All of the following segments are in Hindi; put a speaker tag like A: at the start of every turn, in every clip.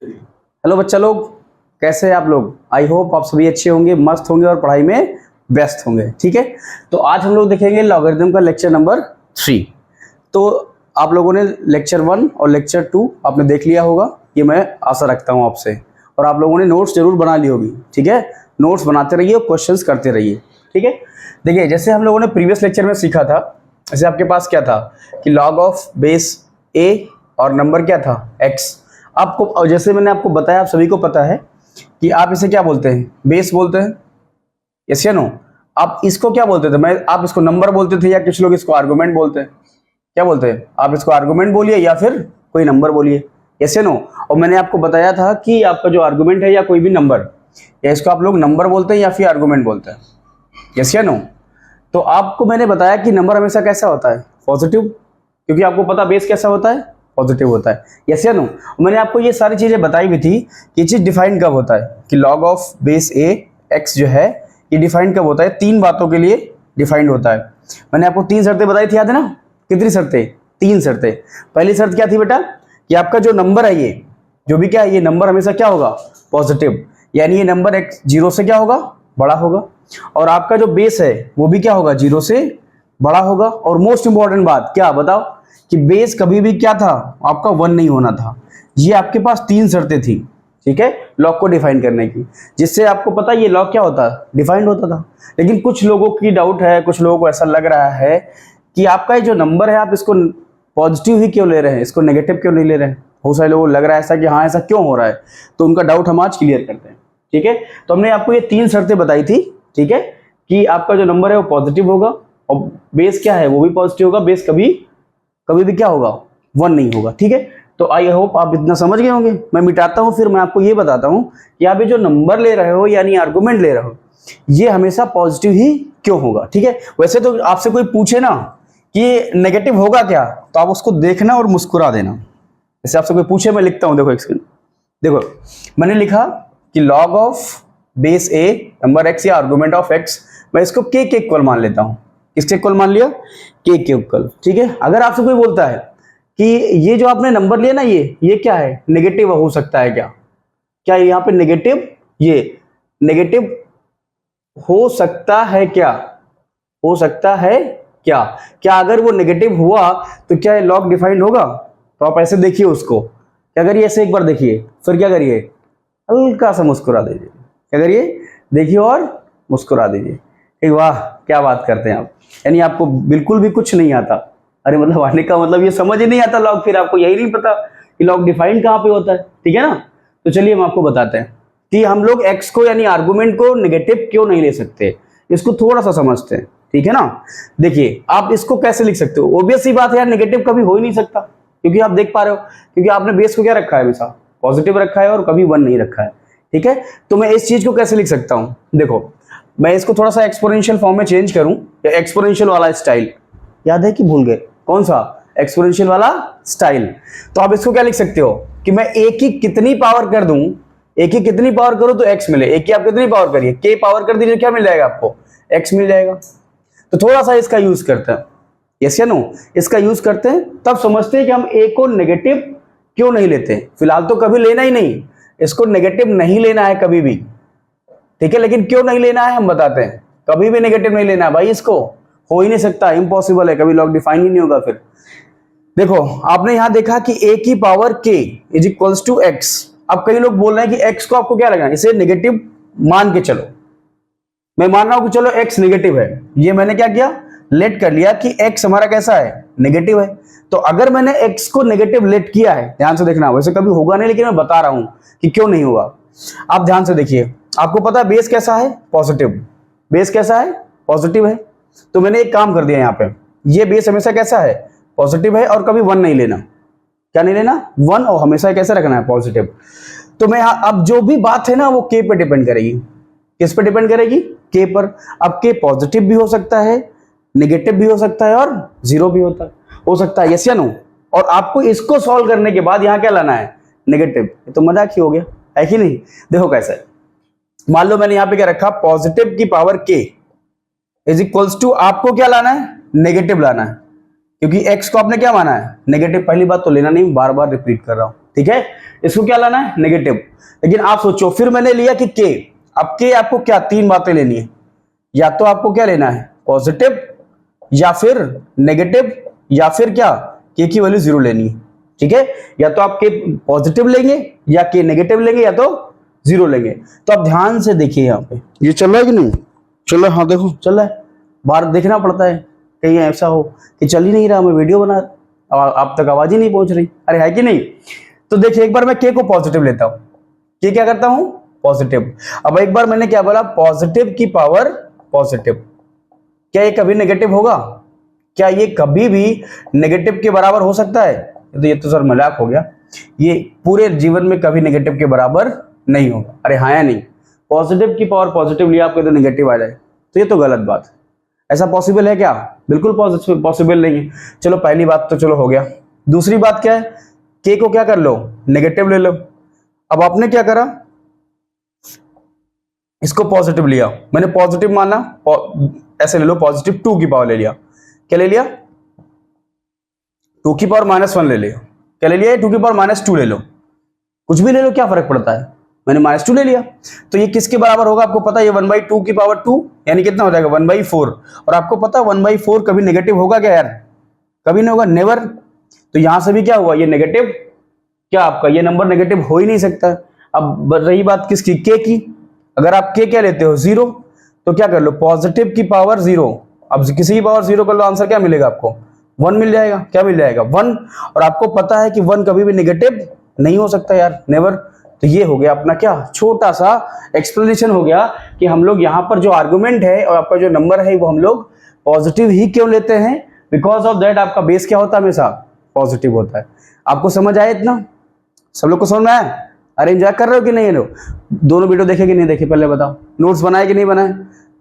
A: हेलो बच्चा लोग, कैसे हैं आप लोग। आई होप आप सभी अच्छे होंगे, मस्त होंगे और पढ़ाई में व्यस्त होंगे। ठीक है, तो आज हम लोग देखेंगे लॉगरिथम का लेक्चर नंबर 3। तो आप लोगों ने लेक्चर 1 और लेक्चर 2 आपने देख लिया होगा, ये मैं आशा रखता हूँ आपसे। और आप लोगों ने नोट्स जरूर बना ली होगी। ठीक है, नोट्स बनाते रहिए और क्वेश्चंस करते रहिए। ठीक है, देखिए जैसे हम लोगों ने प्रीवियस लेक्चर में सीखा था, जैसे आपके पास क्या था कि लॉग ऑफ बेस ए और नंबर क्या था x। आपको, और जैसे मैंने आपको बताया, आप सभी को पता है कि आप इसे क्या बोलते हैं, बेस बोलते हैं, यस या नो। आप इसको क्या बोलते थे, आप इसको नंबर बोलते थे, या कुछ लोग इसको आर्गुमेंट बोलते हैं। क्या बोलते हैं आप इसको, आर्गुमेंट बोलिए या फिर कोई नंबर बोलिए, यस या नो। और मैंने आपको बताया था कि आपका जो आर्गुमेंट है या कोई भी नंबर, या इसको आप लोग नंबर बोलते हैं या फिर आर्गुमेंट बोलते हैं, यस या नो। तो आपको मैंने बताया कि नंबर हमेशा कैसा होता है, पॉजिटिव, क्योंकि आपको पता बेस कैसा होता है, पॉजिटिव होता है, यस या नो। मैंने आपको ये सारी चीजें बताई भी थी कि ये चीज डिफाइन कब होता है कि log of base A x जो है ये डिफाइन कब होता है, 3 बातों के लिए डिफाइंड होता है। मैंने आपको 3 शर्तें बताई थी, याद है ना। कितनी शर्तें, 3 शर्तें। पहली शर्त क्या थी बेटा कि आपका जो नंबर है, ये जो भी क्या है, ये नंबर हमेशा क्या होगा, पॉजिटिव, यानी ये नंबर एक्स 0 से क्या होगा, बड़ा होगा। और आपका जो बेस है वो भी क्या होगा, 0 से बड़ा होगा। और मोस्ट इंपॉर्टेंट बात क्या बताओ कि बेस कभी भी क्या था आपका, 1 नहीं होना था। ये आपके पास 3 शर्तें थी, ठीक है, लॉग को डिफाइन करने की, जिससे आपको पता ये लॉग क्या होता है, डिफाइंड होता था। लेकिन कुछ लोगों की डाउट है, कुछ लोगों को ऐसा लग रहा है कि आपका ये जो नंबर है आप इसको पॉजिटिव ही क्यों ले रहे हैं, इसको नेगेटिव क्यों नहीं ले रहे हैं। बहुत सारे लोगों को लग रहा है ऐसा कि हाँ ऐसा क्यों हो रहा है, तो उनका डाउट हम आज क्लियर करते हैं। ठीक है, तो हमने आपको ये 3 शर्तें बताई थी, ठीक है, कि आपका जो नंबर है वो पॉजिटिव होगा और बेस क्या है वो भी पॉजिटिव होगा, बेस कभी भी क्या होगा, 1 नहीं होगा। ठीक है, तो आई होप आप इतना समझ गए होंगे। मैं मिटाता हूं, फिर मैं आपको ये बताता हूं कि आप ये जो नंबर ले रहे हो यानी आर्गुमेंट ले रहे हो, ये हमेशा पॉजिटिव ही क्यों होगा। ठीक है, वैसे तो आपसे कोई पूछे ना कि नेगेटिव होगा क्या, तो आप उसको देखना और मुस्कुरा देना। जैसे आपसे कोई पूछे, मैं लिखता हूं, देखो एक सेकंड, देखो मैंने लिखा कि log of base A number x या आर्गुमेंट ऑफ एक्स, मैं इसको के इक्वल मान लेता हूं। किसके इक्वल मान लिया, के इक्वल। ठीक है, अगर आपसे कोई बोलता है कि ये जो आपने नंबर लिया ना, ये क्या है, नेगेटिव हो सकता है क्या, क्या यहाँ पे नेगेटिव, ये नेगेटिव हो सकता है क्या, हो सकता है क्या, क्या अगर वो नेगेटिव हुआ तो क्या लॉग डिफाइंड होगा। तो आप ऐसे देखिए उसको, क्या करिए, ऐसे एक बार देखिए, फिर क्या करिए, हल्का सा मुस्कुरा दीजिए। क्या करिए, देखिए और मुस्कुरा दीजिए। ठीक, वाह क्या बात करते हैं आप, यानी आपको बिल्कुल भी कुछ नहीं आता। अरे मतलब आने का मतलब ये समझ ही नहीं आता लॉग, फिर आपको यही नहीं पता कि लॉग डिफाइन कहाँ पे होता है। ठीक है ना, तो चलिए हम आपको बताते हैं कि हम लोग एक्स को यानी आर्गुमेंट को नेगेटिव क्यों नहीं ले सकते, इसको थोड़ा सा समझते हैं। ठीक है ना, देखिए आप इसको कैसे लिख सकते हो, ऑब्वियस सी बात है यार, नेगेटिव कभी हो ही नहीं सकता, क्योंकि आप देख पा रहे हो, क्योंकि आपने बेस को क्या रखा है, हमेशा पॉजिटिव रखा है और कभी 1 नहीं रखा है। ठीक है, तो मैं इस चीज को कैसे लिख सकता हूं, देखो मैं इसको थोड़ा सा एक्सपोनेंशियल फॉर्म में चेंज करूं, या एक्सपोनेंशियल वाला स्टाइल, याद है कि भूल गए, कौन सा, एक्सपोनेंशियल वाला स्टाइल। तो आप इसको क्या लिख सकते हो कि मैं ए की कितनी पावर कर दूं, ए की कितनी पावर करूं तो एक्स मिले। ए की आप कितनी पावर करिए, के पावर कर दीजिए, क्या मिल जाएगा आपको, एक्स मिल जाएगा। तो थोड़ा सा इसका यूज करते हैं, यस या नो, इसका यूज करते हैं, तब समझते हैं कि हम ए को नेगेटिव क्यों नहीं लेते। फिलहाल तो कभी लेना ही नहीं, इसको नेगेटिव नहीं लेना है कभी भी। ठीक है, लेकिन क्यों नहीं लेना है हम बताते हैं, कभी भी नेगेटिव नहीं लेना है भाई, इसको हो ही नहीं सकता, इम्पॉसिबल है, कभी लॉग डिफाइन ही नहीं होगा। फिर देखो आपने यहां देखा कि a की power k is equals to x. अब कई लोग बोल रहे हैं कि x को आपको क्या लगना है, इसे नेगेटिव मान के चलो। मैं मान रहा हूं कि चलो x नेगेटिव है, ये मैंने क्या किया, लेट कर लिया कि x हमारा कैसा है, नेगेटिव है। तो अगर मैंने x को नेगेटिव लेट किया है, ध्यान से देखना, वैसे कभी होगा नहीं, लेकिन मैं बता रहा हूं कि क्यों नहीं होगा। आप ध्यान से देखिए, आपको पता है बेस कैसा है, पॉजिटिव, बेस कैसा है, पॉजिटिव है। तो मैंने एक काम कर दिया यहाँ पे, ये बेस हमेशा कैसा है, पॉजिटिव है, और कभी 1 नहीं लेना। क्या नहीं लेना, 1, और हमेशा कैसे रखना है, पॉजिटिव। तो मैं अब जो भी बात है ना वो k पे डिपेंड करेगी, किस पे डिपेंड करेगी, k पर। अब k पॉजिटिव भी हो सकता है, नेगेटिव भी हो सकता है, और 0 भी हो सकता है, यस या नो। और आपको इसको सॉल्व करने के बाद यहाँ क्या लाना है, नेगेटिव। तो मजाक ही हो गया, है कि नहीं। देखो कैसा है, मान लो मैंने यहाँ पे क्या रखा, पॉजिटिव की power k is equals to, आपको क्या लाना है, नेगेटिव लाना है, क्योंकि x को आपने क्या माना है, नेगेटिव। पहली बात तो लेना नहीं, बार बार रिपीट कर रहा हूं, ठीक है, इसको क्या लाना है, नेगेटिव। लेकिन आप सोचो, फिर मैंने लिया कि के, अब के आपको क्या तीन बातें लेनी है, या तो आपको क्या लेना है पॉजिटिव, या फिर नेगेटिव, या फिर क्या के की वैल्यू 0 लेनी है। ठीक है, या तो आप के पॉजिटिव लेंगे, या के नेगेटिव लेंगे, या तो 0 लेंगे। तो आप ध्यान से देखिए, यहाँ पे ये चल रहा है कि नहीं चल रहा है, हाँ देखो चल रहा है, बाहर देखना पड़ता है, कहीं ऐसा हो कि चल ही नहीं रहा, मैं वीडियो बना आप तक आवाज ही नहीं पहुंच रही, अरे है कि नहीं। तो देखिए, एक बार मैं के को पॉजिटिव लेता हूं, के क्या करता हूं पॉजिटिव। अब एक बार मैंने क्या बोला, पॉजिटिव की पावर पॉजिटिव, क्या ये कभी नेगेटिव होगा, क्या ये कभी भी नेगेटिव के बराबर हो सकता है, तो ये तो सर मजाक हो गया, ये पूरे जीवन में कभी नेगेटिव के बराबर नहीं होगा। अरे हाँ या नहीं, पॉजिटिव की पावर पॉजिटिव लिया आपको तो नेगेटिव आ जाए, तो ये तो गलत बात है, ऐसा पॉसिबल है क्या, बिल्कुल पॉसिबल नहीं है। चलो पहली बात तो चलो हो गया। दूसरी बात क्या है, के को क्या कर लो नेगेटिव ले लो। अब आपने क्या करा, इसको पॉजिटिव लिया, मैंने पॉजिटिव माना, ऐसे ले लो पॉजिटिव 2 की पावर ले लिया, क्या ले लिया 2 की पावर -1 ले लिया, क्या ले लिया 2 की पावर -2 ले लो, कुछ भी ले लो क्या फर्क पड़ता है, मैंने -2 ले लिया। तो ये किसके बराबर होगा आपको पता है, ये 1/2 की पावर 2 यानी कितना हो जाएगा 1/4। और आपको पता है 1/4 कभी नेगेटिव होगा क्या यार, कभी नहीं होगा, नेवर। तो यहां से भी क्या हुआ, ये नेगेटिव, क्या आपका ये नंबर नेगेटिव हो ही नहीं सकता। अब रही बात किसकी, के की, अगर आप के क्या लेते हो 0, तो क्या कर लो पॉजिटिव की पावर 0, अब किसी की पावर 0 कर लो, आंसर क्या मिलेगा आपको 1 मिल जाएगा, क्या मिल जाएगा 1। और आपको पता है कि 1 कभी भी नेगेटिव नहीं हो सकता यार, नेवर। तो ये हो गया अपना क्या छोटा सा एक्सप्लेनेशन हो गया कि हम लोग यहाँ पर जो आर्गुमेंट है और आपका जो नंबर है वो हम लोग पॉजिटिव ही क्यों लेते हैं, बिकॉज ऑफ दैट आपका बेस क्या होता है हमेशा पॉजिटिव होता है। आपको समझ आया इतना, सब लोग को समझ में आया, अरे एंजॉय कर रहे हो कि नहीं, लोग दोनों वीडियो देखे कि नहीं देखे पहले बताओ, नोट्स बनाए कि नहीं बनाए,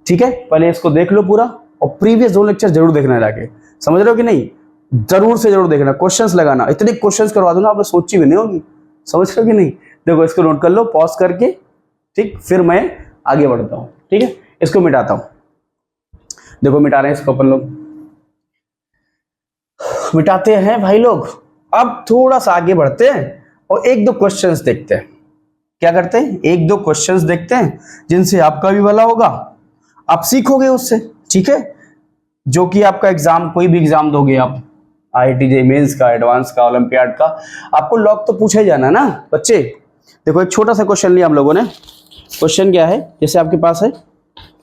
A: ठीक है पहले इसको देख लो पूरा, और प्रीवियस 2 लेक्चर जरूर देखना जाके, समझ रहे हो कि नहीं, जरूर से जरूर देखना, क्वेश्चंस लगाना, इतने क्वेश्चंस करवा दो ना आपने सोची भी नहीं होगी, समझ रहे हो कि नहीं। देखो इसको नोट कर लो पॉज करके, ठीक, फिर मैं आगे बढ़ता हूं, ठीक है इसको मिटाता हूं, देखो मिटा रहे हैं इसको अपन लोग, मिटाते हैं भाई लोग। अब थोड़ा सा आगे बढ़ते हैं और 1-2 क्वेश्चंस देखते हैं, क्या करते हैं 1-2 क्वेश्चंस देखते हैं जिनसे आपका भी भला होगा, आप सीखोगे उससे, ठीक है, जो कि आपका एग्जाम कोई भी एग्जाम दोगे आप, IIT JEE मेंस का, एडवांस का, ओलंपियाड का, आपको लॉग तो पूछा ही जाना ना बच्चे। देखो एक छोटा सा क्वेश्चन लिया हम लोगों ने, क्वेश्चन क्या है, जैसे आपके पास है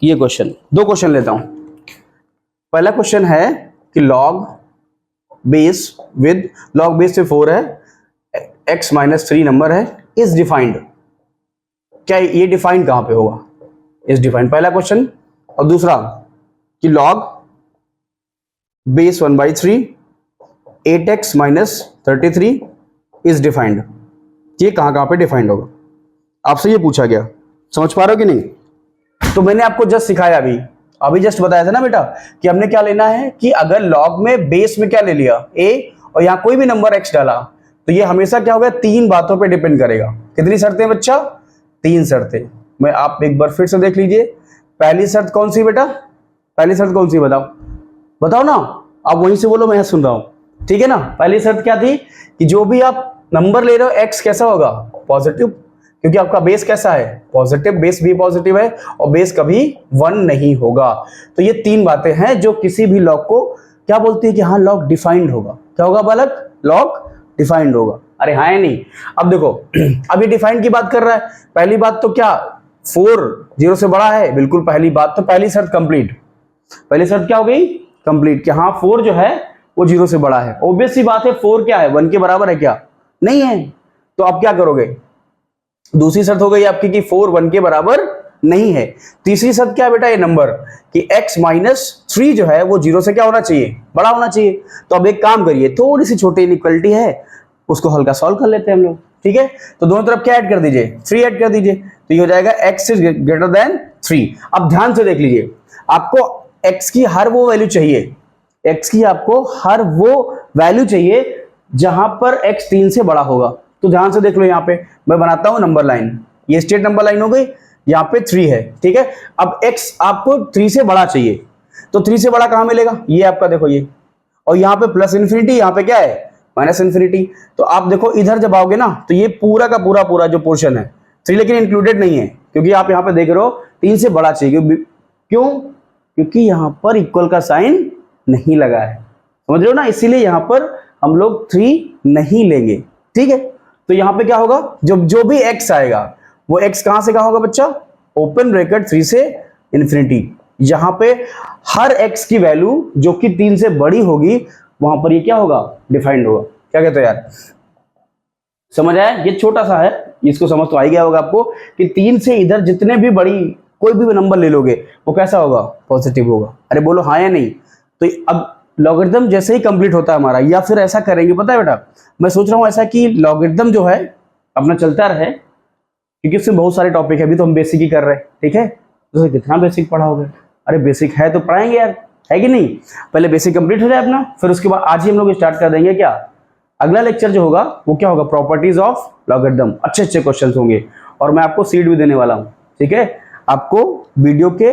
A: ये क्वेश्चन, 2 क्वेश्चन लेता हूं। पहला क्वेश्चन है कि log base with, log base से 4 है, x -3 नंबर है, इज डिफाइंड, क्या ये डिफाइंड कहां पे होगा, इज डिफाइंड, पहला क्वेश्चन। और दूसरा कि log base 1/3 8x -33 is defined, ये कहां पे डिफाइंड होगा, आपसे ये पूछा गया, समझ पा रहे हो कि नहीं। तो मैंने आपको जस्ट सिखाया, अभी जस्ट बताया था ना बेटा कि हमने क्या लेना है कि अगर लॉग में बेस में क्या ले लिया a और यहां कोई भी नंबर x डाला, तो ये हमेशा क्या होगा 3 बातों पे डिपेंड करेगा। कितनी शर्तें बच्चा, 3 शर्तें, मैं आप एक बार फिर से देख लीजिए। पहली शर्त कौन सी बेटा, पहली शर्त कौन सी बताओ, बताओ ना, आप वहीं से बोलो, मैं सुन रहा हूं, ठीक है ना। पहली शर्त क्या थी कि जो भी आप नंबर ले रहे हो x कैसा होगा पॉजिटिव, क्योंकि आपका बेस कैसा है पॉजिटिव, बेस भी पॉजिटिव है और बेस कभी 1 नहीं होगा। तो ये 3 बातें हैं जो किसी भी लॉग को क्या बोलती है कि हाँ लॉग डिफाइंड होगा, क्या होगा बालक, लॉग डिफाइंड होगा, अरे हाँ या नहीं। अब देखो अब ये डिफाइंड की बात कर रहा है, पहली बात तो क्या 4 0 से बड़ा है, बिल्कुल पहली बात, तो पहली शर्त कंप्लीट, पहली शर्त क्या हो गई कंप्लीट, कि हाँ 4 जो है वो 0 से बड़ा है। ऑब्वियस सी बात है 4 क्या है 1 के बराबर है क्या, नहीं है, तो आप क्या करोगे, दूसरी शर्त हो गई आपकी कि 4 1 के बराबर नहीं है। तीसरी शर्त क्या है बेटा, ये नंबर कि x -3 जो है वो 0 से क्या होना चाहिए, बड़ा होना चाहिए। तो अब एक काम करिए, थोड़ी सी छोटी इनइक्वालिटी है उसको हल्का सॉल्व कर लेते हैं हम लोग, ठीक है। तो दोनों तरफ क्या ऐड कर दीजिए 3 ऐड कर दीजिए, तो ये हो जाएगा x इज ग्रेटर देन 3। अब ध्यान से देख लीजिए, आपको x की हर वो वैल्यू चाहिए, x की आपको हर वो वैल्यू चाहिए जहां पर x 3 से बड़ा होगा। तो ध्यान से देख लो, यहाँ पे मैं बनाता हूं नंबर लाइन, ये स्ट्रेट नंबर लाइन हो गई, यहाँ पे 3 है, ठीक है। अब x आपको 3 से बड़ा चाहिए, तो 3 से बड़ा कहां मिलेगा, ये आपका देखो ये, और यहाँ पे प्लस इन्फिनिटी, यहाँ पे क्या है माइनस इन्फिनिटी। तो आप देखो इधर जब आओगे ना तो ये पूरा का पूरा जो पोर्शन है 3 लेकिन इंक्लूडेड नहीं है, क्योंकि आप यहाँ पे देख रहे हो 3 से बड़ा चाहिए। क्यों? क्योंकि यहाँ पर इक्वल का साइन नहीं लगा है, समझ रहे हो ना, इसीलिए यहाँ पर हम लोग 3 नहीं लेंगे। ठीक है, तो यहाँ पे क्या होगा, जो भी x आएगा वो x कहां से कहां होगा बच्चा, ओपन ब्रैकेट 3 से इन्फिनिटी। यहाँ पे हर x की वैल्यू जो कि 3 से बड़ी होगी वहां पर ये क्या होगा, डिफाइंड होगा। क्या कहते हो यार, समझ आया? ये छोटा सा है, इसको समझ तो आ ही गया होगा आपको कि 3 से इधर जितने भी बड़ी कोई भी नंबर ले लोगे वो कैसा होगा, पॉजिटिव होगा। अरे बोलो हाँ या नहीं। तो अब लॉगरिथम जैसे ही कंप्लीट होता है हमारा, या फिर ऐसा करेंगे पता है बेटा, मैं सोच रहा हूं ऐसा कि लॉगरिथम जो है अपना चलता रहे, क्योंकि उसमें बहुत सारे टॉपिक है, अभी तो हम बेसिक ही कर रहे हैं। ठीक है, तो कितना बेसिक पढ़ाओगे, अरे बेसिक है तो पढ़ाएंगे यार, है कि नहीं। पहले बेसिक कंप्लीट हो जाए अपना, फिर उसके बाद आज ही हम लोग स्टार्ट कर देंगे क्या, अगला लेक्चर जो होगा वो क्या होगा, प्रॉपर्टीज ऑफ लॉगरिथम। अच्छे अच्छे क्वेश्चंस होंगे और मैं आपको सीट भी देने वाला हूँ। ठीक है, आपको वीडियो के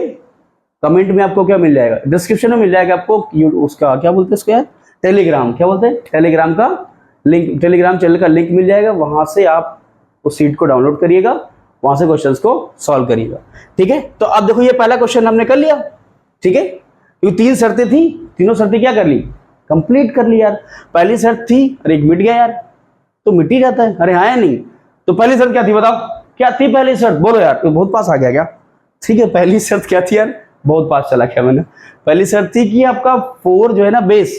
A: कमेंट में आपको क्या मिल जाएगा, डिस्क्रिप्शन में मिल जाएगा आपको उसका क्या बोलते हैं उसको यार, टेलीग्राम, क्या बोलते हैं, टेलीग्राम का लिंक, टेलीग्राम चैनल का लिंक मिल जाएगा। वहां से आप उस सीट को डाउनलोड करिएगा, वहां से क्वेश्चंस को सॉल्व करिएगा। ठीक है, तो अब देखो ये पहला क्वेश्चन हमने कर लिया। ठीक है, क्योंकि 3 शर्तें थी, तीनों शर्तें क्या कर ली, कंप्लीट कर ली यार। पहली शर्त थी, अरे एक मिट गया यार, तो मिट ही जाता है, अरे हाँ या नहीं। तो पहली शर्त क्या थी बताओ, क्या थी पहली शर्त, बोलो यार, तो बहुत पास आ गया क्या। ठीक है, पहली शर्त क्या थी यार, बहुत पास चला क्या मैंने। पहली शर्त थी कि आपका 4 जो है ना बेस,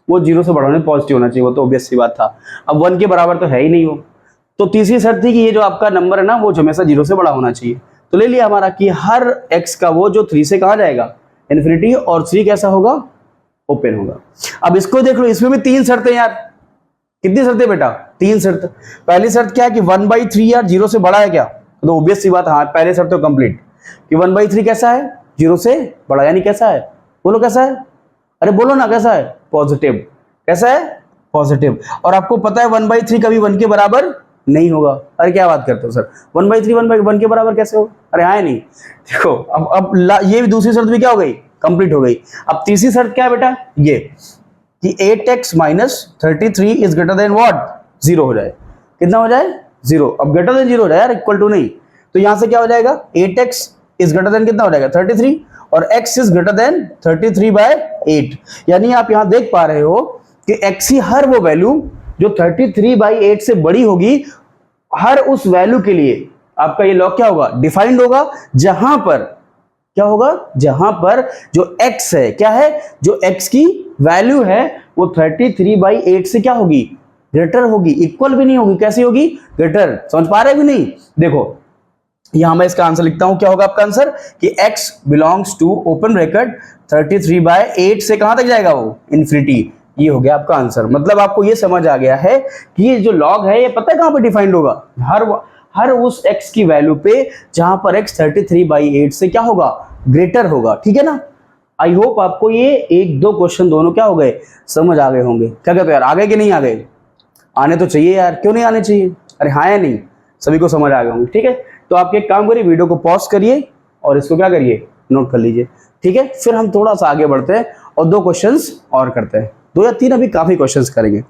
A: वो 0 से बड़ा होना, पॉजिटिव होना चाहिए, वो तो ऑब्वियस सी बात था। अब 1 के बराबर तो है ही नहीं वो। तो तीसरी शर्त थी कि ये जो आपका नंबर है ना वो हमेशा 0 से बड़ा होना चाहिए। तो ले लिया हमारा कि हर x का वो जो 3 से कहां जाएगा, इन्फिनिटी, और 3 कैसा होगा, ओपन होगा। अब इसको देख लो, इसमें भी 3 शर्तें यार। कितनी शर्तें बेटा, 3 शर्त। पहली शर्त क्या है कि 1/3 यार 0 से बड़ा है क्या, तो ऑब्वियस सी बात, हाँ पहले शर्त तो कंप्लीट कि 1/3 कैसा है, 0 से बड़ा, यानी कैसा है, बोलो कैसा है, अरे बोलो ना कैसा है, पॉजिटिव। कैसा है, पॉजिटिव। और आपको पता है 1/3 कभी 1 के बराबर नहीं होगा। अरे क्या बात करते हो सर, 1/3 1 के बराबर कैसे होगा, अरे हाँ नहीं। देखो अब ये भी दूसरी शर्त भी क्या हो गई, कंप्लीट हो गई। अब तीसरी शर्त क्या है बेटा, ये कि 8x - 33 is greater than what, 0 हो जाए। कितना हो जाए, 0। अब ग्रेटर देन 0 हो जाए यार, इक्वल टू नहीं। तो यहां से क्या हो जाएगा, 8x इज ग्रेटर देन कितना हो जाएगा, 33, और x इज ग्रेटर देन 33/8। यानी आप यहां देख पा रहे हो कि x ही हर वो वैल्यू जो 33/8 से बड़ी होगी, हर उस वैल्यू के लिए आपका ये लॉ क्या होगा, डिफाइंड होगा। जहां पर क्या होगा, जहां पर जो x है, क्या है, जो x की वैल्यू है वो 33/8 से क्या होगी, ग्रेटर होगी, इक्वल भी नहीं होगी, कैसी होगी, ग्रेटर। समझ पा रहे भी नहीं। देखो यहां मैं इसका आंसर लिखता हूं, क्या होगा आपका आंसर कि x belongs to open bracket 33/8 से कहां तक जाएगा वो, इन्फिनिटी। ये हो गया आपका आंसर। मतलब आपको ये समझ आ गया है कि ये जो लॉग है ये पता है कहां पे डिफाइंड होगा, हर उस x की वैल्यू पे जहां पर x 33/8 से क्या होगा, ग्रेटर होगा। ठीक है ना। आई होप आपको ये 1-2 क्वेश्चन दोनों क्या हो गए, समझ आ गए होंगे। क्या कहते हो यार, आ गए कि नहीं आ गए, आने तो चाहिए यार, क्यों नहीं आने चाहिए, अरे हाँ या नहीं, सभी को समझ आ गए होंगे। ठीक है, तो आप एक काम करिए, वीडियो को पॉज करिए और इसको क्या करिए, नोट कर लीजिए। ठीक है, फिर हम थोड़ा सा आगे बढ़ते हैं और 2 क्वेश्चंस और करते हैं, 2 या 3 अभी काफी क्वेश्चंस करेंगे।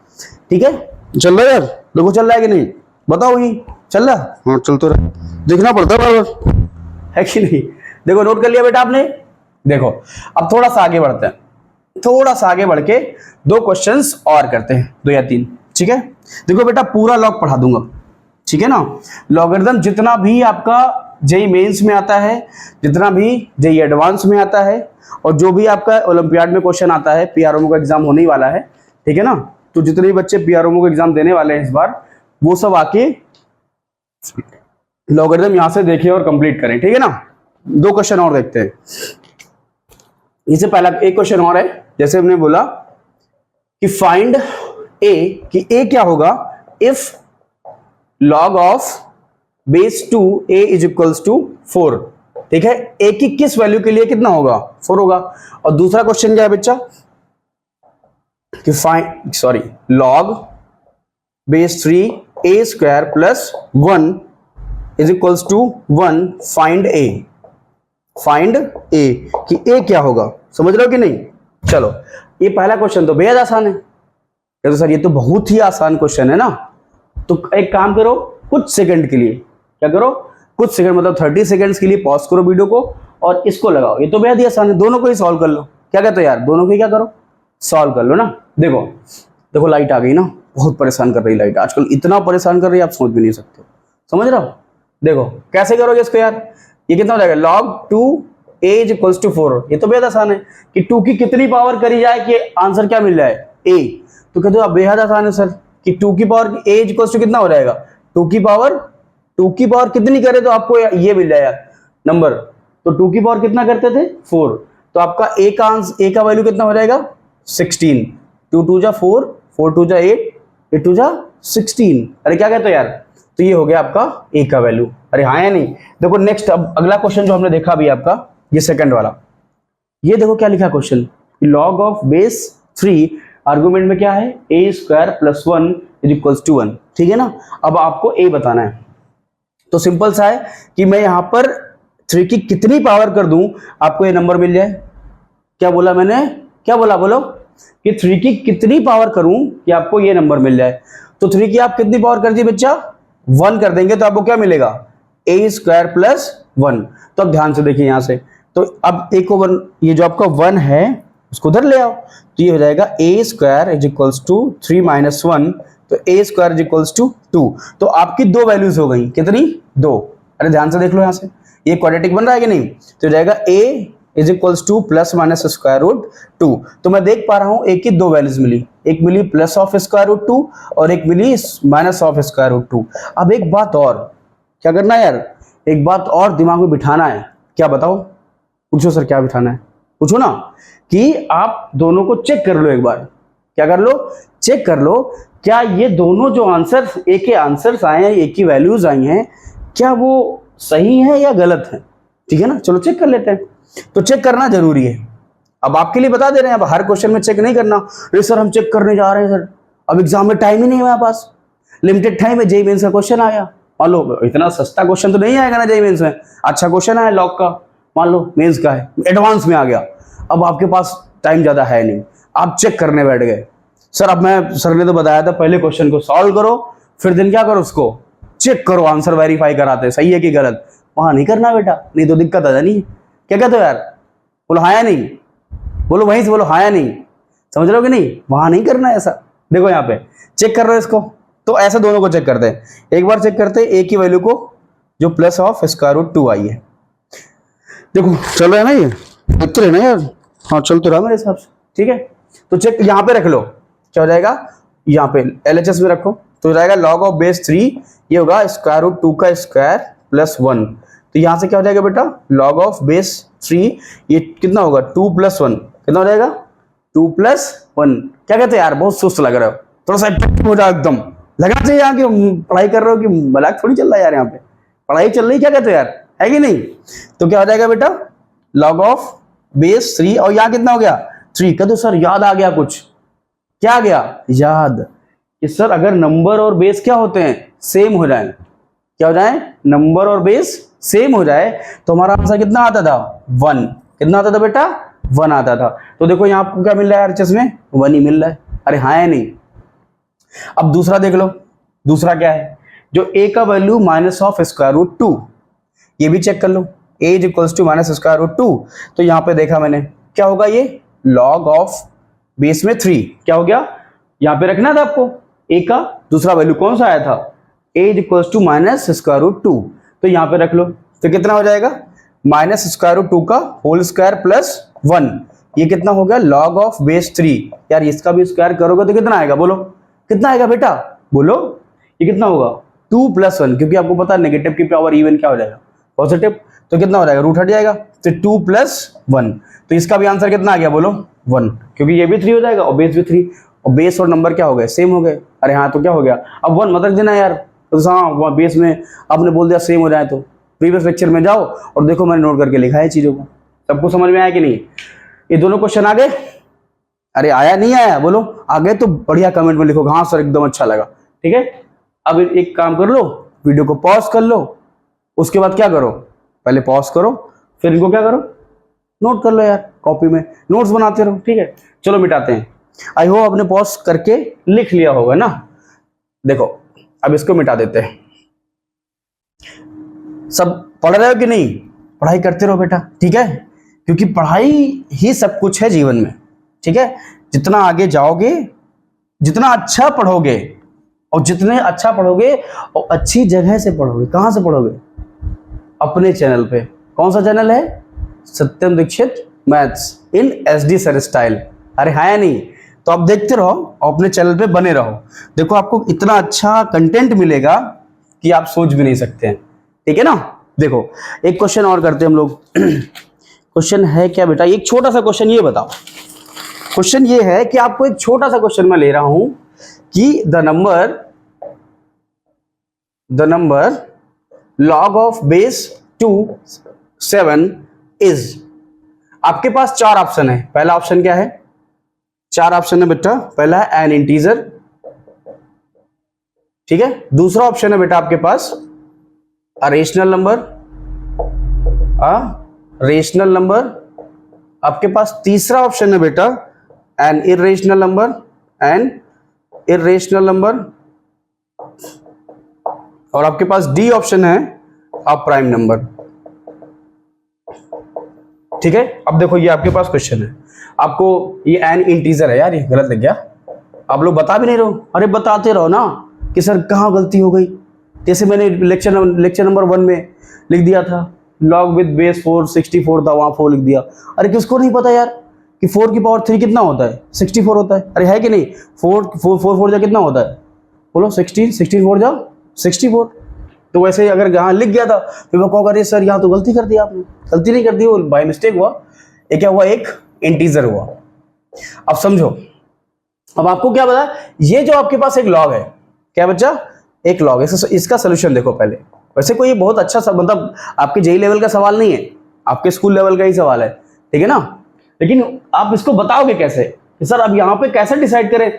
A: ठीक है, चल रहा है यार, देखो चल रहा है कि नहीं, बताओ ही चल रहा, हाँ चल तो रहा, देखना पड़ता है बराबर, है कि नहीं। देखो नोट कर लिया बेटा आपने। देखो अब थोड़ा सा आगे बढ़ते हैं, थोड़ा सा आगे बढ़ के 2 क्वेश्चंस और करते हैं, 2 या 3। ठीक है, देखो बेटा पूरा लॉग पढ़ा दूंगा, ठीक है ना। लॉगरिथम जितना भी आपका जेई मेंस में आता है, जितना भी जेई एडवांस में आता है, और जो भी आपका ओलंपियाड में क्वेश्चन आता है, पीआरओ का एग्जाम होने ही वाला है, ठीक है ना। तो जितने भी बच्चे पीआरओ का एग्जाम देने वाले हैं इस बार, वो सब आके लॉगरिथम यहां से देखें और कंप्लीट करें। ठीक है ना। 2 क्वेश्चन और देखते हैं। इससे पहला एक क्वेश्चन और है, जैसे हमने बोला कि फाइंड ए, कि ए क्या होगा if log of base 2 a is equals to 4। ठीक है, a की किस वैल्यू के लिए कितना होगा, 4 होगा। और दूसरा क्वेश्चन क्या है बच्चा कि find, sorry, log base 3 a square plus 1 is equals to 1, find a। Find a कि a क्या होगा, समझ रहे हो कि नहीं। चलो ये पहला क्वेश्चन तो बेहद आसान है, तो सर ये तो बहुत ही आसान क्वेश्चन है ना। तो एक काम करो, कुछ सेकंड के लिए क्या करो, कुछ सेकंड मतलब 30 सेकंड्स के लिए पॉज करो वीडियो को और इसको लगाओ। ये तो बेहद ही आसान है, दोनों को ही सॉल्व कर लो। क्या कहते हो यार, दोनों को ही क्या करो, सॉल्व कर लो ना। देखो देखो लाइट आ गई ना, बहुत परेशान कर रही लाइट आजकल, इतना परेशान कर रही है आप सोच भी नहीं सकते। समझ रहे हो? देखो कैसे करोगे इसको यार, ये कितना हो जाएगा log 2a is equals to 4। ये तो बेहद आसान है कि 2 की कितनी पावर करी जाए कि आंसर क्या मिल जाए, a। तो कहते हो आप बेहद आसान है सर कि 2 की power a is equals to कितना हो जाएगा, 2 की पावर कितनी करे तो आपको ये मिल जाएगा नंबर। तो 2 की पावर कितना करते थे 4, तो आपका a का वैल्यू कितना हो जाएगा 16। 2 2 जा 4, 4 2 जा 8, 8 2 जा 16। अरे क्या कहते हो यार, तो ये हो गया आपका a का वैल्यू। अरे हाँ या नहीं? देखो नेक्स्ट, अब अगला क्वेश्चन जो हमने देखा अभी आपका ये सेकंड वाला, ये देखो क्या लिखा question, log of base 3 argument में क्या है a square plus 1 is equals to 1। ठीक है ना। अब आपको a बताना है, तो सिंपल सा है कि मैं यहां पर 3 की कितनी पावर कर दूं आपको ये नंबर मिल जाए। क्या बोला मैंने, क्या बोला बोलो, कि 3 की कितनी पावर करूं कि आपको ये नंबर मिल जाए। तो 3 की आप कितनी पावर कर दी बच्चा, 1 कर देंगे तो आपको क्या मिलेगा a स्क्वायर प्लस 1। तो अब ध्यान से देखिए यहां से, तो अब a को 1, ये जो आपका 1 है उसको उधर ले आओ, तो ये हो जाएगा a square is equals to 3 minus 1, तो a square is equals to 2। तो आपकी दो वैल्यूज हो गई, कितनी, 2। अरे ध्यान से देख लो यहां से, ये क्वाड्रेटिक बन रहा है कि नहीं, तो जाएगा a is equals to plus minus square root 2। तो मैं देख पा रहा हूं एक की दो वैल्यूज मिली, एक मिली प्लस ऑफ स्क्वायर रूट 2 और एक मिली माइनस ऑफ स्क्वायर रूट 2। अब एक बात और क्या करना है यार, एक बात और दिमाग में बिठाना है। क्या बताओ, पूछो सर क्या बिठाना है, पूछो ना, कि आप दोनों को चेक कर लो एक बार। क्या कर लो, चेक कर लो, क्या ये दोनों जो आंसर एक के आंसर्स आए हैं, एक की वैल्यूज आई हैं, क्या वो सही है या गलत है। ठीक है ना, चलो चेक कर लेते हैं। तो चेक करना जरूरी है, अब आपके लिए बता दे रहे हैं, अब हर क्वेश्चन में चेक नहीं करना। अरे सर हम चेक करने जा रहे हैं सर, अब एग्जाम में टाइम ही नहीं है हमारे पास, लिमिटेड टाइम है, जेईई मेंस का क्वेश्चन आया, मान लो इतना सस्ता क्वेश्चन तो नहीं आएगा ना जेईई मेंस में, अच्छा क्वेश्चन आया लॉग का, मान लो मेंस का है, एडवांस में आ गया, अब आपके पास टाइम ज्यादा है नहीं, आप चेक करने बैठ गए। सर अब मैं, सर ने तो बताया था पहले क्वेश्चन को सॉल्व करो, फिर दिन क्या करो, उसको चेक करो, आंसर वेरीफाई कराते सही है कि गलत। वहां नहीं करना बेटा, नहीं तो दिक्कत आ जानी है। क्या कहते हो यार, बोलो हाँ या नहीं, बोलो वहीं से बोलो हाँ या नहीं, समझ रहे हो कि नहीं, वहां नहीं करना है ऐसा। देखो यहाँ पे चेक कर रहे हो इसको, तो ऐसे दोनों को चेक करते हैं। एक बार चेक करते हैं a की वैल्यू को जो प्लस ऑफ स्क्वायर रूट 2 आई है। देखो चल रहा है ना, ये देखते रहे ना यार, हाँ चल तो रहा मेरे हिसाब से। ठीक है, तो चेक यहाँ पे रख लो, क्या हो जाएगा, यहाँ पे LHS में रखो, तो हो जाएगा log ऑफ बेस 3, ये होगा स्क्वायर रूट 2 का स्क्वायर प्लस 1। तो यहाँ से क्या हो जाएगा बेटा, log ऑफ बेस 3, ये कितना होगा 2 प्लस 1, कितना हो जाएगा 2 प्लस 1। क्या कहते हैं यार, बहुत सुस्त लग रहा है, थोड़ा सा इफेक्टिव हो जाए, एकदम लगना चाहिए यहाँ की पढ़ाई कर रहे हो कि मजाक थोड़ी चल रहा है यार, यहाँ पे पढ़ाई चल रही, क्या कहते हो यार, है कि नहीं। तो क्या हो जाएगा बेटा, log ऑफ बेस 3, और यहाँ कितना हो गया 3। कहते सर याद आ गया कुछ, क्या आ गया याद, कि सर अगर नंबर और बेस क्या होते हैं, सेम हो जाए, क्या हो जाए, नंबर और बेस सेम हो जाए, तो हमारा आंसर कितना आता था 1। कितना आता था बेटा, 1 आता था। तो देखो यहाँ आपको क्या मिल रहा है RHS में, 1 ही मिल रहा है। अरे हाँ या नहीं। अब दूसरा देख लो, दूसरा क्या है, जो a का value minus of square root 2, ये भी चेक कर लो, a is equals to minus square root 2। तो यहाँ पे देखा मैंने क्या होगा, ये log ऑफ बेस में 3 क्या हो गया, यहाँ पे रखना था आपको a का दूसरा वैल्यू कौन सा आया था, a is equals to minus square root 2, तो यहाँ पे रख लो, तो कितना हो जाएगा माइनस स्क्वायर रूट 2 का होल स्क्वायर प्लस 1, ये कितना हो गया log ऑफ बेस 3। यार इसका भी स्क्वायर करोगे तो कितना आएगा, बोलो कितना आएगा बेटा, बोलो ये कितना होगा 2 प्लस 1, क्योंकि आपको पता है नेगेटिव की पावर इवन क्या हो जाएगा, पॉजिटिव, तो कितना हो जाएगा, रूट हट जाएगा, तो 2 प्लस 1, तो इसका भी आंसर कितना आ गया, बोलो 1, क्योंकि ये भी 3 हो जाएगा और बेस भी 3, और बेस और नंबर क्या हो गए, सेम हो गए। अरे हाँ, तो क्या हो गया, अब 1 मत रख देना यार, तो हाँ बेस में आपने बोल दिया सेम हो जाए, तो प्रीवियस लेक्चर में जाओ और देखो मैंने नोट करके लिखा है चीजों को, सबको समझ में आया कि नहीं। ये दोनों क्वेश्चन आ गए, अरे आया नहीं आया, बोलो आ गए तो बढ़िया कमेंट में लिखो, हाँ सर एकदम अच्छा लगा। ठीक है, अब एक काम कर लो, वीडियो को पॉज कर लो, उसके बाद क्या करो, पहले पॉज करो, फिर इनको क्या करो, नोट कर लो यार, कॉपी में नोट्स बनाते रहो। ठीक है, चलो मिटाते हैं। आई होप आपने पॉज करके लिख लिया होगा ना। देखो अब इसको मिटा देते हैं। सब पढ़ रहे हो कि नहीं? पढ़ाई करते रहो बेटा, ठीक है, क्योंकि पढ़ाई ही सब कुछ है जीवन में, ठीक है। जितना आगे जाओगे, जितना अच्छा पढ़ोगे, और जितने अच्छा पढ़ोगे और अच्छी जगह से पढ़ोगे। कहां से पढ़ोगे? अपने चैनल पे। कौन सा चैनल है? Satyam Dixit maths in SD sir style. अरे हाँ या नहीं? तो आप देखते रहो और अपने चैनल पे बने रहो। देखो आपको इतना अच्छा कंटेंट मिलेगा कि आप सोच भी नहीं सकते हैं, ठीक है ना। देखो एक क्वेश्चन और करते हैं हम लोग। क्वेश्चन है क्या बेटा? एक छोटा सा क्वेश्चन, ये बताओ। क्वेश्चन ये है कि आपको एक छोटा सा क्वेश्चन मैं ले रहा हूं कि the number log of base 2 7 is. आपके पास 4 ऑप्शन है। पहला ऑप्शन क्या है? 4 ऑप्शन है बेटा। पहला है एन इंटीजर, ठीक है। दूसरा ऑप्शन है बेटा आपके पास रेशनल नंबर, रेशनल नंबर। आपके पास तीसरा ऑप्शन है बेटा an irrational number, an irrational number. और आपके पास डी ऑप्शन है प्राइम नंबर, ठीक है। अब देखो ये आपके पास क्वेश्चन है। आपको ये एन इंटीजर है यार, ये गलत लग गया। आप लोग बता भी नहीं रहो। अरे बताते रहो ना कि सर कहाँ गलती हो गई। जैसे मैंने लेक्चर नंबर 1 में लिख दिया था लॉग विद बेस 4 64 था, वहां 4 लिख दिया। अरे किसको नहीं पता यार कि 4 की पावर 3 कितना होता है? 64 होता है। अरे है कि नहीं? 4 जा कितना होता है? बोलो 16 4 जा 64। तो वैसे अगर यहाँ लिख गया था फिर वो कहोगे अरे सर यहाँ तो गलती कर दी आपने। गलती नहीं कर दी, वो बाय मिस्टेक हुआ। ये क्या हुआ? एक इंटीजर हुआ। अब समझो, अब आपको क्या पता, ये जो आपके पास एक लॉग है, क्या बच्चा? एक लॉग है। इसका सोल्यूशन देखो पहले। वैसे कोई बहुत अच्छा सा, मतलब आपके जेई लेवल का सवाल नहीं है, आपके स्कूल लेवल का ही सवाल है, ठीक है ना। लेकिन आप इसको बताओगे कैसे कि सर अब यहाँ पे कैसे डिसाइड करें?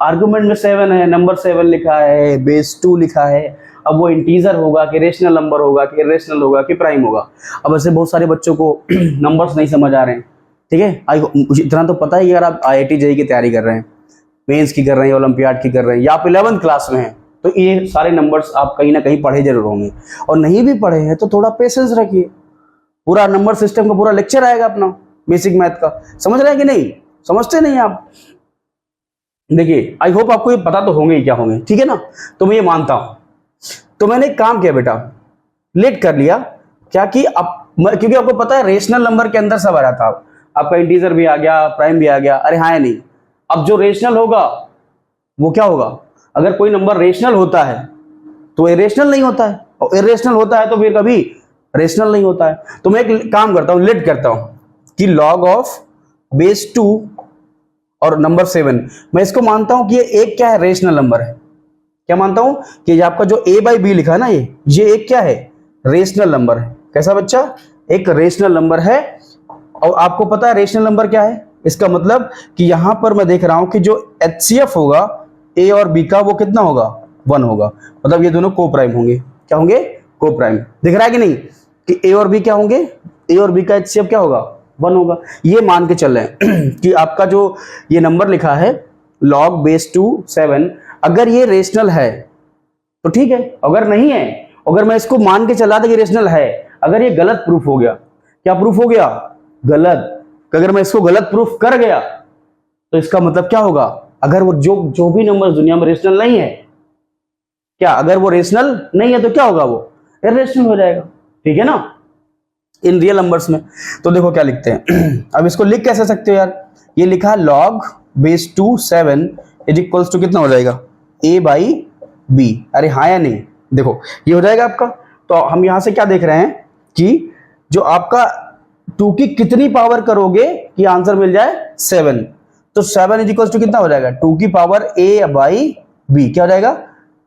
A: आर्गुमेंट में 7 है, नंबर 7 लिखा है, बेस 2 लिखा है। अब वो इंटीजर होगा कि रेशनल नंबर होगा कि इरेशनल होगा कि प्राइम होगा? अब ऐसे बहुत सारे बच्चों को नंबर्स नहीं समझ आ रहे हैं, ठीक है। मुझे इतना तो पता है कि अगर आप IIT JEE की तैयारी कर रहे हैं, मेंस की कर रहे हैं, ओलंपियाड की कर रहे हैं, या आप 11th क्लास में हैं, तो ये सारे नंबर्स आप कहीं ना कहीं पढ़े जरूर होंगे। और नहीं भी पढ़े हैं तो थोड़ा पेशेंस रखिए। पूरा नंबर सिस्टम का पूरा लेक्चर आएगा अपना बेसिक मैथ का। समझ रहे हैं कि नहीं? समझते नहीं आप? देखिए आई होप आपको ये पता तो होंगे ही क्या होंगे, ठीक है ना। तो मैं ये मानता हूं। तो मैंने एक काम किया बेटा, लेट कर लिया क्या कि क्योंकि आपको पता है रेशनल नंबर के अंदर सब आ रहा था। आपका इंटीजर भी आ गया, प्राइम भी आ गया। अरे हाँ या नहीं? अब जो रेशनल होगा वो क्या होगा? अगर कोई नंबर रेशनल होता है तो इरेशनल नहीं होता है, और इरेशनल होता है तो फिर कभी रेशनल नहीं होता है। तो मैं एक काम करता हूं, लेट करता हूं कि लॉग ऑफ बेस 2 और नंबर 7, मैं इसको मानता हूं कि ये एक क्या है? रेशनल नंबर है। क्या मानता हूं कि ये आपका जो A/B लिखा है ना, ये एक क्या है? रेशनल नंबर है। कैसा बच्चा? एक रेशनल नंबर है। और आपको पता है रेशनल नंबर क्या है? इसका मतलब कि यहां पर मैं देख रहा हूं कि जो HCF होगा A और B का, वो कितना होगा? 1 होगा। मतलब ये दोनों को प्राइम होंगे। क्या होंगे? को प्राइम। दिख रहा है कि नहीं कि A और B क्या होंगे? A और B का HCF क्या होगा? 1 होगा। ये मान के चल रहे हैं कि आपका जो ये नंबर लिखा है log बेस 2 7, अगर ये रेशनल है तो ठीक है। अगर नहीं है, अगर मैं इसको मान के चला था कि रेशनल है, अगर ये गलत प्रूफ हो गया, क्या प्रूफ हो गया? गलत। अगर मैं इसको गलत प्रूफ कर गया तो इसका मतलब क्या होगा? अगर वो जो भी नंबर दुनिया में रेशनल नहीं है, क्या अगर वो रेशनल नहीं है तो क्या होगा? वो इरेशनल हो जाएगा, ठीक है ना, इन रियल नंबर्स में। तो देखो क्या लिखते हैं। अब इसको लिख कैसे सकते हो यार? ये लिखा है log base 2 7 is equals to कितना हो जाएगा? A/B। अरे हाँ या नहीं? देखो ये हो जाएगा आपका। तो हम यहां से क्या देख रहे हैं कि जो आपका 2 की कितनी पावर करोगे कि आंसर मिल जाए 7। तो 7 इज इक्वल्स टू कितना हो जाएगा? 2 की पावर A/B। क्या हो जाएगा?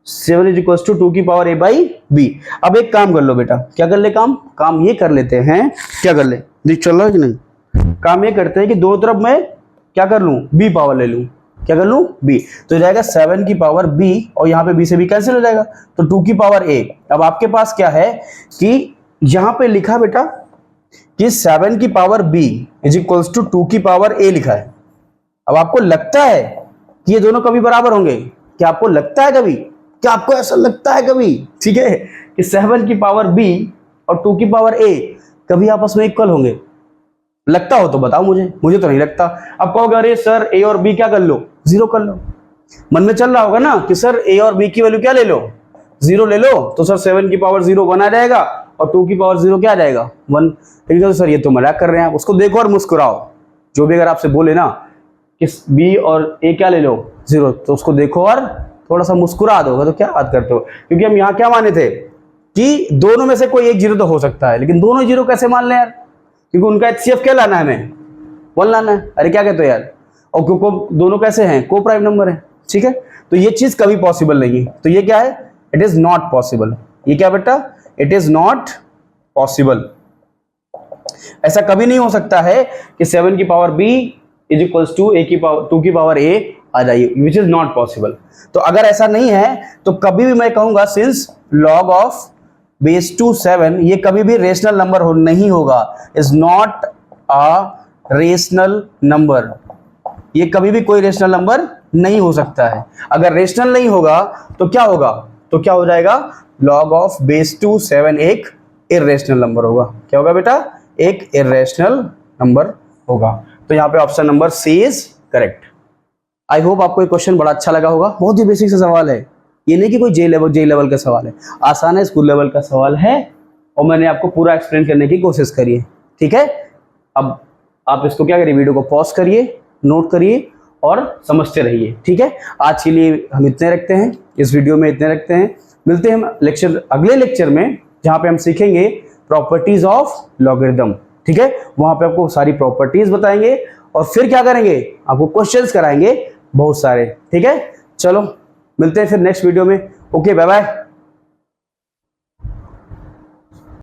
A: 7 इज इक्वल्स टू 2 की पावर A/B। अब एक काम कर लो बेटा। क्या कर ले? काम ये कर लेते हैं। क्या कर ले? देख चल रहा है कि नहीं? काम ये करते हैं कि दो तरफ मैं क्या कर लूं? B पावर ले लूं। क्या कर लूं? B। तो हो जाएगा 7 की पावर B, और यहां पे B से B कैंसिल हो जाएगा, तो 2 की पावर A। अब आपके पास क्या है कि यहां पे लिखा बेटा कि 7 की power B is equals to 2 की पावर A लिखा है। अब आपको लगता है कि ये दोनों कभी बराबर होंगे? क्या आपको लगता है कभी? क्या आपको ऐसा लगता है कभी, ठीक है, कि 7 की पावर b और 2 की पावर a कभी आपस में इक्वल होंगे? लगता हो तो बताओ मुझे तो नहीं लगता। अब कहोगे अरे सर a और b क्या कर लो? 0 कर लो। मन में चल रहा होगा ना कि सर a और b की वैल्यू क्या ले लो? 0 ले लो, तो सर 7 की पावर 0 1 आ जाएगा और 2 की पावर 0 क्या आ जाएगा? 1। लेकिन तो सर ये तो मजाक कर रहे हैं आप। उसको देखो और मुस्कुराओ। जो भी अगर आपसे बोले ना कि b और a क्या ले लो? 0, तो उसको देखो और थोड़ा सा मुस्कुरा दो। तो क्या बात करते हो? क्योंकि हम यहाँ क्या माने थे कि दोनों में से कोई एक 0 तो हो सकता है, लेकिन दोनों 0 कैसे मान लें यार? क्योंकि उनका HCF क्या लाना है, हमें 1 लाना है। अरे क्या कहते हो यार? और क्योंकि दोनों कैसे हैं? को प्राइम नंबर है, ठीक है। तो ये चीज कभी पॉसिबल नहीं है। तो ये क्या है? It is not possible. ये क्या बेटा? It is not possible. ऐसा कभी नहीं हो सकता है कि 7 की power b is equals to 2 की पावर a आ जाइए, विच इज नॉट पॉसिबल। तो अगर ऐसा नहीं है तो कभी भी मैं कहूंगा since log of base two 7 ये कभी भी रेशनल नंबर नहीं होगा, is not a rational number. ये कभी भी कोई रेशनल नंबर नहीं हो सकता है। अगर रेशनल नहीं होगा तो क्या होगा? तो क्या हो जाएगा? log ऑफ बेस टू 7 एक इर्रेशनल नंबर होगा। क्या होगा बेटा? एक इर्रेशनल नंबर होगा। तो यहाँ पे option number C is correct. I hope आपको ये क्वेश्चन बड़ा अच्छा लगा होगा। बहुत ही बेसिक सा सवाल है, ये नहीं कि कोई जे लेवल का सवाल है, आसान है, स्कूल लेवल का सवाल है और मैंने आपको पूरा एक्सप्लेन करने की कोशिश करी है, ठीक है। अब आप इसको क्या करिए, वीडियो को पॉज करिए, नोट करिए और समझते रहिए, ठीक है। आज के लिए हम इतने रखते हैं, इस वीडियो में इतने रखते हैं। मिलते हैं हम अगले लेक्चर में, जहाँ पे हम सीखेंगे प्रॉपर्टीज ऑफ लॉगरिथम, ठीक है। वहां पे आपको सारी प्रॉपर्टीज बताएंगे और फिर क्या करेंगे, आपको क्वेश्चंस कराएंगे बहुत सारे, ठीक है। चलो मिलते हैं फिर नेक्स्ट वीडियो में। Okay, bye bye.